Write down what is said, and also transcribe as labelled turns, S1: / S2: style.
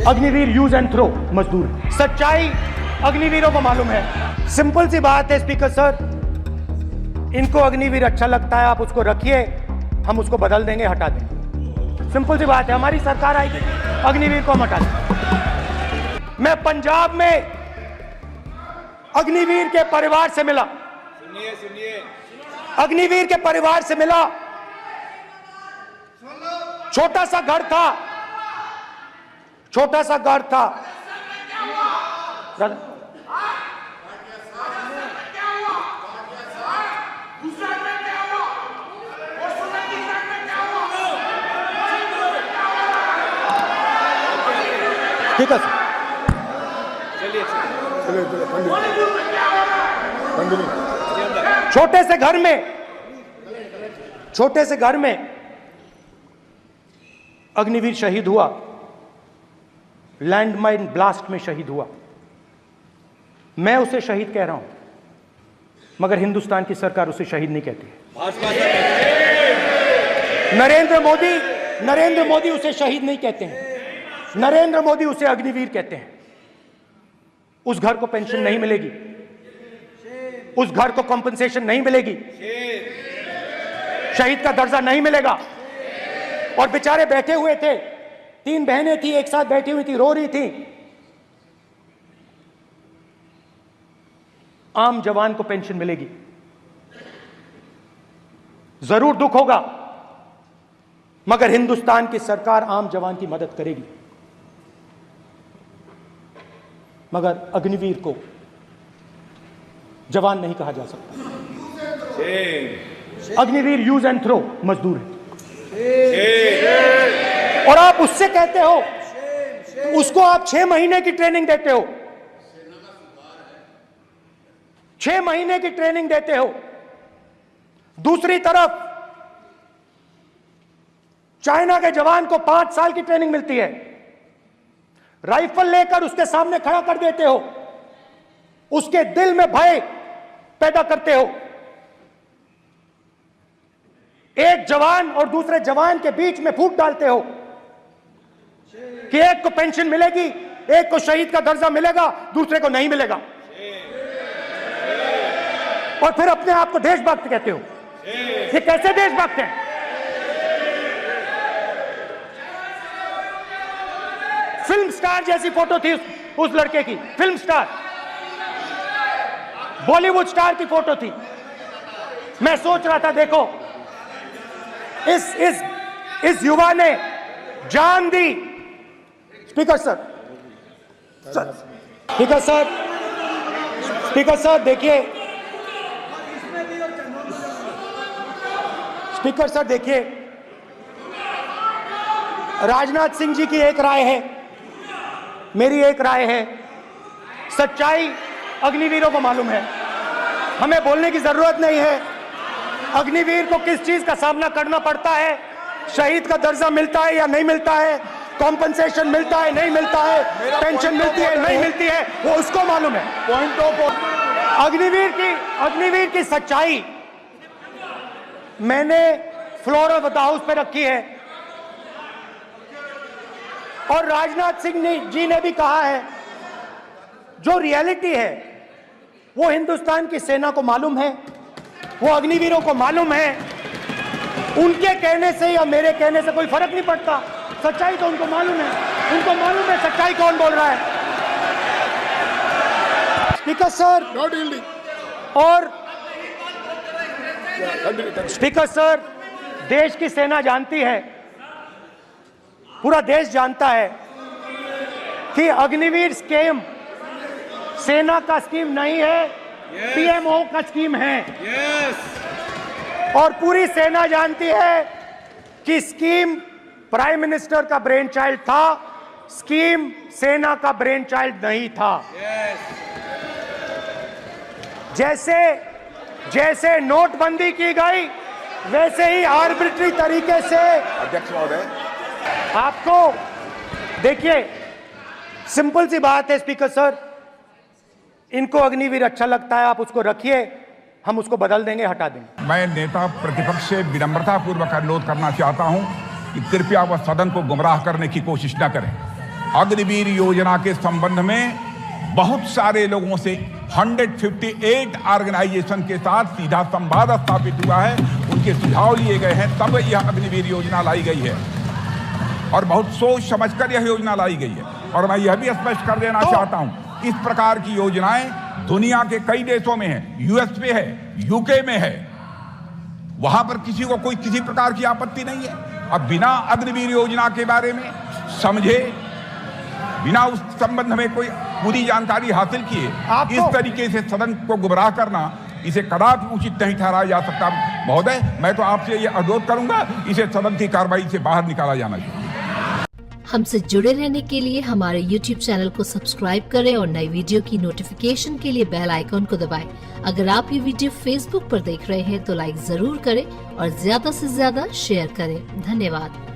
S1: Agniveer use and throw मजदूर। सच्चाई अग्निवीरों को मालूम है। सिंपल सी बात है स्पीकर सर, इनको अग्निवीर अच्छा लगता है, आप उसको रखिए, हम उसको बदल देंगे, हटा देंगे। सिंपल सी बात है, हमारी सरकार आएगी, अग्निवीर को हम हटा देंगे। मैं पंजाब में अग्निवीर के परिवार से मिला, सुनिए अग्निवीर के परिवार से मिला। छोटा सा घर था, छोटा सा घर था। ठीक है सर, चलिए छोटे से घर में अग्निवीर शहीद हुआ, लैंडमाइन ब्लास्ट में शहीद हुआ। मैं उसे शहीद कह रहा हूं, मगर हिंदुस्तान की सरकार उसे शहीद नहीं कहती। नरेंद्र मोदी उसे शहीद नहीं कहते हैं, नरेंद्र मोदी उसे अग्निवीर कहते हैं। उस घर को पेंशन नहीं मिलेगी, उस घर को कॉम्पनसेशन नहीं मिलेगी, शहीद का दर्जा नहीं मिलेगा। और बेचारे बैठे हुए थे, 3 बहनें थी, एक साथ बैठी हुई थी, रो रही थी। आम जवान को पेंशन मिलेगी, जरूर दुख होगा, मगर हिंदुस्तान की सरकार आम जवान की मदद करेगी। मगर अग्निवीर को जवान नहीं कहा जा सकता। अग्निवीर यूज एंड थ्रो मजदूर है। और आप उससे कहते हो, उसको आप 6 महीने की ट्रेनिंग देते हो, 6 महीने की ट्रेनिंग देते हो। दूसरी तरफ चाइना के जवान को 5 साल की ट्रेनिंग मिलती है, राइफल लेकर उसके सामने खड़ा कर देते हो, उसके दिल में भय पैदा करते हो। एक जवान और दूसरे जवान के बीच में फूट डालते हो कि एक को पेंशन मिलेगी, एक को शहीद का दर्जा मिलेगा, दूसरे को नहीं मिलेगा, और फिर अपने आप को देशभक्त कहते हो। ये कैसे देशभक्त हैं? फिल्म स्टार जैसी फोटो थी उस लड़के की, फिल्म स्टार, बॉलीवुड स्टार की फोटो थी। मैं सोच रहा था, देखो इस युवा ने जान दी। स्पीकर सर, देखिए, स्पीकर सर देखिए, राजनाथ सिंह जी की एक राय है, मेरी एक राय है। सच्चाई अग्निवीरों को मालूम है, हमें बोलने की जरूरत नहीं है। अग्निवीर को किस चीज का सामना करना पड़ता है, शहीद का दर्जा मिलता है या नहीं मिलता है, कॉम्पनसेशन मिलता है नहीं मिलता है, पेंशन मिलती है नहीं मिलती है, वो उसको मालूम है। पॉइंट ऑफ अग्निवीर की सच्चाई मैंने फ्लोर ऑफ द हाउस पे रखी है, और राजनाथ सिंह जी ने भी कहा है, जो रियलिटी है वो हिंदुस्तान की सेना को मालूम है, वो अग्निवीरों को मालूम है। उनके कहने से या मेरे कहने से कोई फर्क नहीं पड़ता, सच्चाई तो उनको मालूम है, उनको मालूम है सच्चाई कौन बोल रहा है। स्पीकर सर, और स्पीकर सर, देश की सेना जानती है, पूरा देश जानता है कि अग्निवीर स्कीम सेना का स्कीम नहीं है, पीएमओ का स्कीम है। और पूरी सेना जानती है कि स्कीम प्राइम मिनिस्टर का ब्रेन चाइल्ड था, स्कीम सेना का ब्रेन चाइल्ड नहीं था। जैसे नोटबंदी की गई, वैसे ही आर्बिट्री तरीके से अध्यक्ष महोदय, आपको देखिए, सिंपल सी बात है स्पीकर सर, इनको अग्निवीर अच्छा लगता है, आप उसको रखिए, हम उसको बदल देंगे, हटा देंगे।
S2: मैं नेता प्रतिपक्ष से विनम्रता पूर्वक अनुरोध करना चाहता हूं कि कृपया वह सदन को गुमराह करने की कोशिश न करें। अग्निवीर योजना के संबंध में बहुत सारे लोगों से 158 ऑर्गेनाइजेशन के साथ सीधा संवाद स्थापित हुआ है, उनके सुझाव लिए गए हैं, तब यह अग्निवीर योजना लाई गई है और बहुत सोच समझकर यह योजना लाई गई है। और मैं यह भी स्पष्ट कर देना चाहता हूं, इस प्रकार की योजनाएं दुनिया के कई देशों में है, यूएस में है, यूके में है, वहां पर किसी को कोई किसी प्रकार की आपत्ति नहीं है। अब बिना अग्निवीर योजना के बारे में समझे, बिना उस संबंध में कोई पूरी जानकारी हासिल किए इस तरीके से सदन को गुमराह करना, इसे कदापि उचित नहीं ठहराया जा सकता। महोदय, मैं तो आपसे ये अनुरोध करूंगा, इसे सदन की कार्रवाई से बाहर निकाला जाना चाहिए।
S3: हमसे जुड़े रहने के लिए हमारे YouTube चैनल को सब्सक्राइब करें और नई वीडियो की नोटिफिकेशन के लिए बेल आइकॉन को दबाएं। अगर आप ये वीडियो Facebook पर देख रहे हैं तो लाइक जरूर करें और ज्यादा से ज्यादा शेयर करें। धन्यवाद।